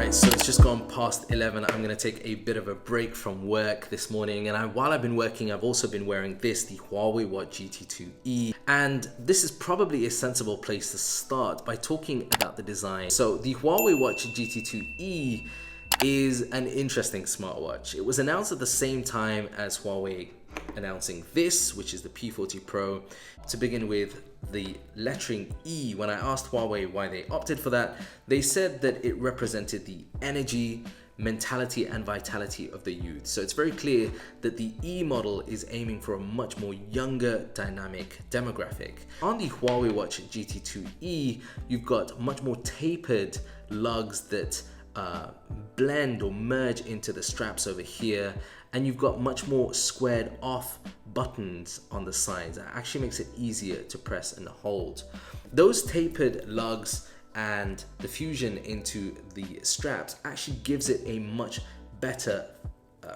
Alright, so it's just gone past 11. I'm going to take a bit of a break from work this morning, and while I've been working, I've also been wearing the Huawei Watch GT2e, and this is probably a sensible place to start by talking about the design. So the Huawei Watch GT2e is an interesting smartwatch. It was announced at the same time as Huawei announcing this, which is the P40 Pro. To begin with, the lettering E, when I asked Huawei why they opted for that, they said that it represented the energy, mentality and vitality of the youth. So it's very clear that the E model is aiming for a much more younger dynamic demographic. On the Huawei Watch GT2e, you've got much more tapered lugs that blend or merge into the straps over here, and you've got much more squared off buttons on the sides. That actually makes it easier to press and hold. Those tapered lugs and the fusion into the straps actually gives it a much better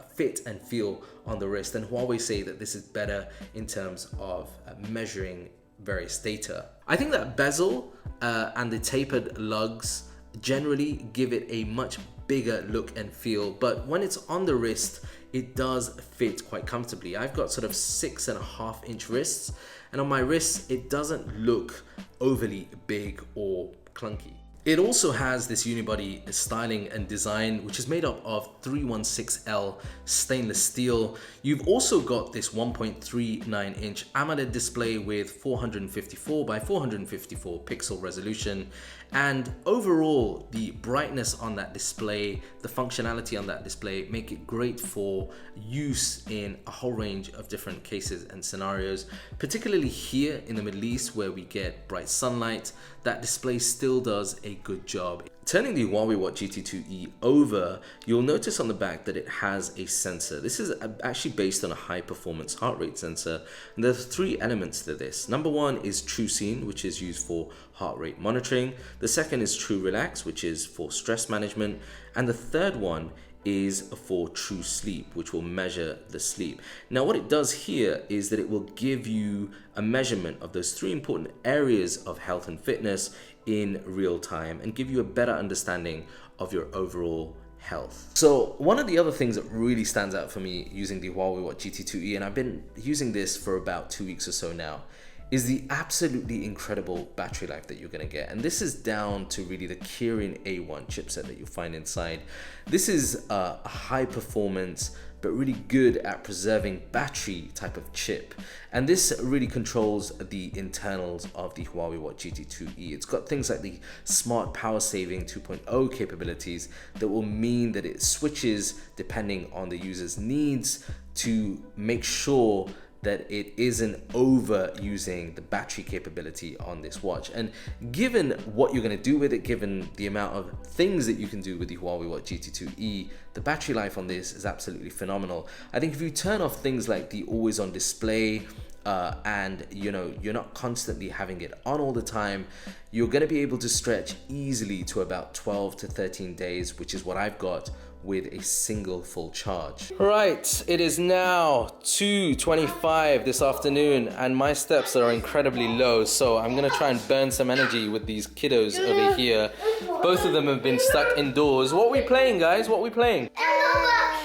fit and feel on the wrist, and Huawei say that this is better in terms of measuring various data. I think that bezel and the tapered lugs generally give it a much bigger look and feel, but when it's on the wrist, it does fit quite comfortably. I've got sort of 6.5 inch wrists, and on my wrists, it doesn't look overly big or clunky. It also has this unibody styling and design, which is made up of 316L stainless steel. You've also got this 1.39 inch AMOLED display with 454 by 454 pixel resolution. And overall, the brightness on that display, the functionality on that display make it great for use in a whole range of different cases and scenarios. Particularly here in the Middle East, where we get bright sunlight, that display still does a good job. Turning the Huawei Watch GT2e over, you'll notice on the back that it has a sensor. This is actually based on a high performance heart rate sensor, and there's 3 elements to this. Number 1 is TrueScene, which is used for heart rate monitoring. The second is TrueRelax, which is for stress management, and the third one is for True Sleep, which will measure the sleep. Now what it does here is that it will give you a measurement of those 3 important areas of health and fitness in real time and give you a better understanding of your overall health. So one of the other things that really stands out for me using the Huawei Watch GT2e, and I've been using this for about 2 weeks or so now, is the absolutely incredible battery life that you're going to get. And this is down to really the Kirin A1 chipset that you find inside. This is a high performance but really good at preserving battery type of chip, and this really controls the internals of the Huawei Watch GT2e. It's got things like the smart power saving 2.0 capabilities that will mean that it switches depending on the user's needs to make sure that it isn't overusing the battery capability on this watch. And given what you're gonna do with it, given the amount of things that you can do with the Huawei Watch GT2e, the battery life on this is absolutely phenomenal. I think if you turn off things like the always on display, and you're not constantly having it on all the time, you're gonna be able to stretch easily to about 12 to 13 days, which is what I've got with a single full charge. Right, it is now 2:25 this afternoon and my steps are incredibly low, so I'm gonna try and burn some energy with these kiddos over here. Both of them have been stuck indoors. What are we playing, guys? What are we playing?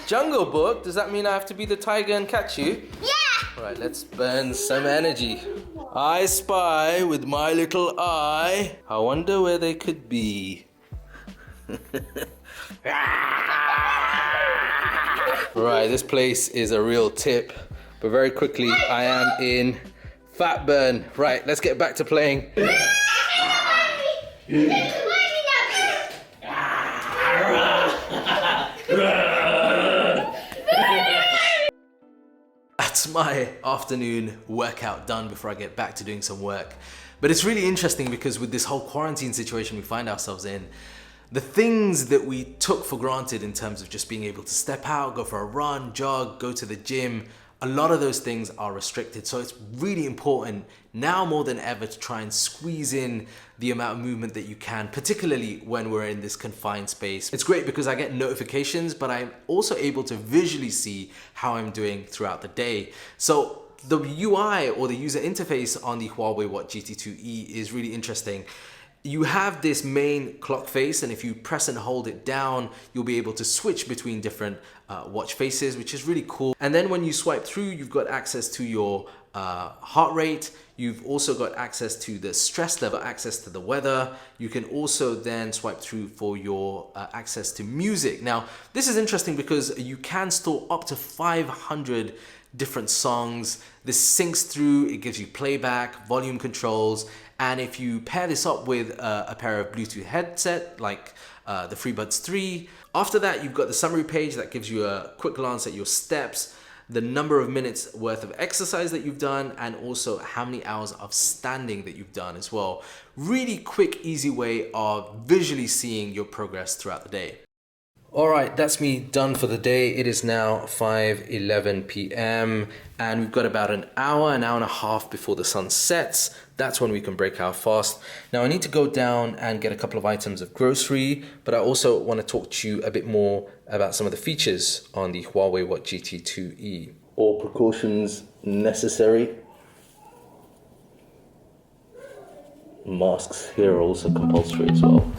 Jungle Book? Does that mean I have to be the tiger and catch you? Yeah! Alright, let's burn some energy. I spy with my little eye. I wonder where they could be. Right, this place is a real tip, but very quickly I am in fat burn. Right, let's get back to playing. That's my afternoon workout done before I get back to doing some work. But it's really interesting because with this whole quarantine situation we find ourselves in, the things that we took for granted in terms of just being able to step out, go for a run, jog, go to the gym, a lot of those things are restricted. So it's really important now more than ever to try and squeeze in the amount of movement that you can, particularly when we're in this confined space. It's great because I get notifications, but I'm also able to visually see how I'm doing throughout the day. So the UI or the user interface on the Huawei Watch GT2e is really interesting. You have this main clock face, and if you press and hold it down, you'll be able to switch between different watch faces, which is really cool. And then when you swipe through, you've got access to your heart rate. You've also got access to the stress level, access to the weather. You can also then swipe through for your access to music. Now, this is interesting because you can store up to 500 different songs. This syncs through, it gives you playback, volume controls, and if you pair this up with a pair of Bluetooth headset like the FreeBuds 3, after that you've got the summary page that gives you a quick glance at your steps, the number of minutes worth of exercise that you've done, and also how many hours of standing that you've done as well. Really quick, easy way of visually seeing your progress throughout the day. All right, that's me done for the day. It is now 5:11 p.m. and we've got about an hour and a half before the sun sets. That's when we can break our fast. Now I need to go down and get a couple of items of grocery, but I also want to talk to you a bit more about some of the features on the Huawei Watch GT 2e. All precautions necessary. Masks here are also compulsory as well.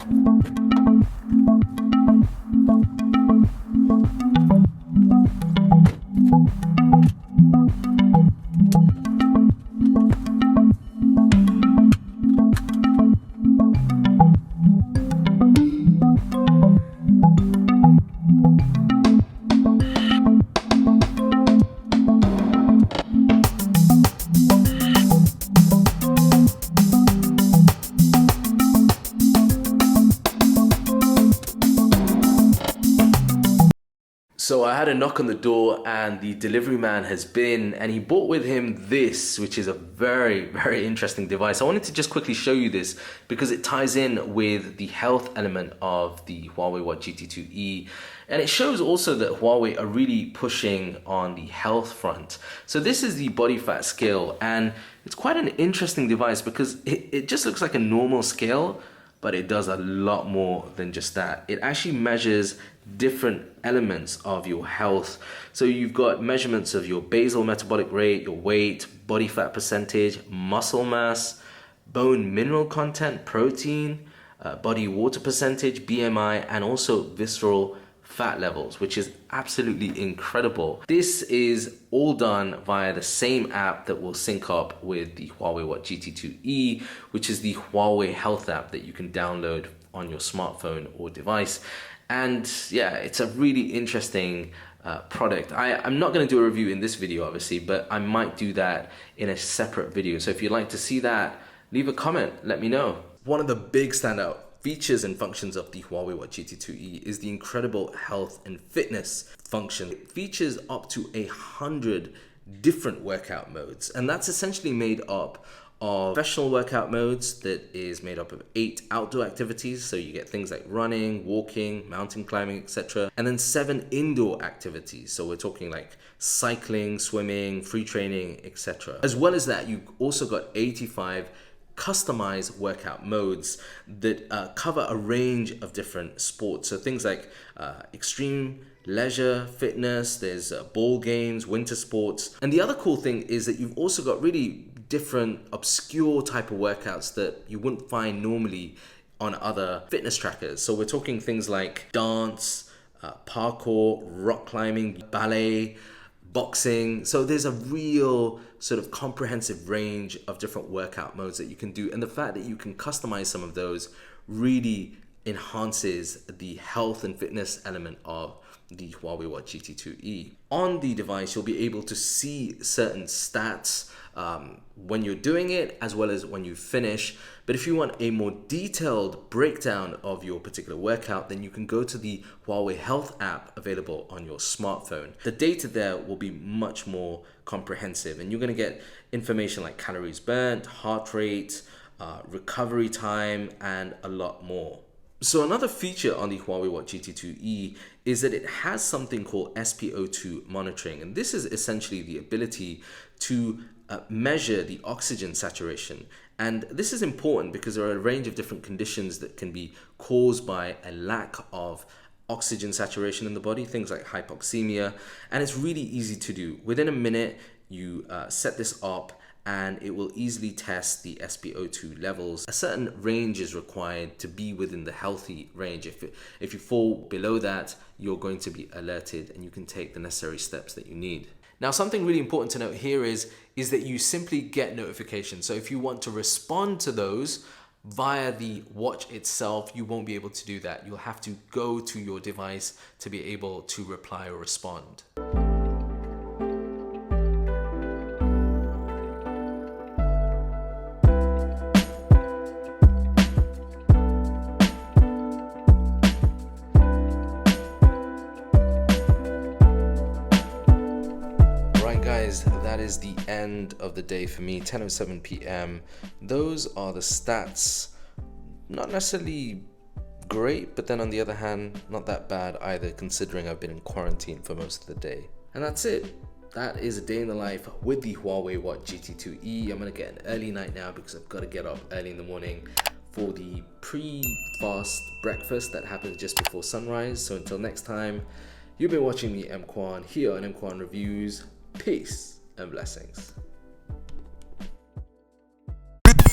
So I had a knock on the door and the delivery man has been, and he brought with him this, which is a very, very interesting device. I wanted to just quickly show you this because it ties in with the health element of the Huawei Watch GT 2e. And it shows also that Huawei are really pushing on the health front. So this is the body fat scale, and it's quite an interesting device because it just looks like a normal scale, but it does a lot more than just that. It actually measures different elements of your health. So you've got measurements of your basal metabolic rate, your weight, body fat percentage, muscle mass, bone mineral content, protein, body water percentage, BMI, and also visceral fat levels, which is absolutely incredible. This is all done via the same app that will sync up with the Huawei Watch GT 2e, which is the Huawei Health app that you can download on your smartphone or device. And yeah, it's a really interesting product. I'm not going to do a review in this video, obviously, but I might do that in a separate video. So if you'd like to see that, leave a comment, let me know. One of the big standout features and functions of the Huawei Watch GT 2e is the incredible health and fitness function. It features up to 100 different workout modes, and that's essentially made up of professional workout modes that is made up of 8 outdoor activities, so you get things like running, walking, mountain climbing, etc. And then 7 indoor activities, so we're talking like cycling, swimming, free training, etc. As well as that, you've also got 85 customized workout modes that cover a range of different sports. So things like extreme leisure, fitness, there's ball games, winter sports. And the other cool thing is that you've also got really different obscure type of workouts that you wouldn't find normally on other fitness trackers. So we're talking things like dance, parkour, rock climbing, ballet, boxing. So there's a real sort of comprehensive range of different workout modes that you can do. And the fact that you can customize some of those really enhances the health and fitness element of the Huawei Watch GT 2e. On the device, you'll be able to see certain stats when you're doing it, as well as when you finish. But if you want a more detailed breakdown of your particular workout, then you can go to the Huawei Health app available on your smartphone. The data there will be much more comprehensive, and you're going to get information like calories burnt, heart rate, recovery time, and a lot more. So another feature on the Huawei Watch GT 2e is that it has something called SpO2 monitoring, and this is essentially the ability to measure the oxygen saturation. And this is important because there are a range of different conditions that can be caused by a lack of oxygen saturation in the body, things like hypoxemia, and it's really easy to do. Within a minute, you set this up and it will easily test the SpO2 levels. A certain range is required to be within the healthy range. If you fall below that, you're going to be alerted and you can take the necessary steps that you need. Now, something really important to note here is that you simply get notifications. So if you want to respond to those via the watch itself, you won't be able to do that. You'll have to go to your device to be able to reply or respond. That is the end of the day for me, 10:07 p.m. Those are the stats. Not necessarily great, but then on the other hand, not that bad either, considering I've been in quarantine for most of the day. And that's it. That is a day in the life with the Huawei Watch GT2e. I'm gonna get an early night now because I've got to get up early in the morning for the pre-fast breakfast that happens just before sunrise. So until next time, you've been watching me, M Kwan, here on M Kwan Reviews. Peace and blessings.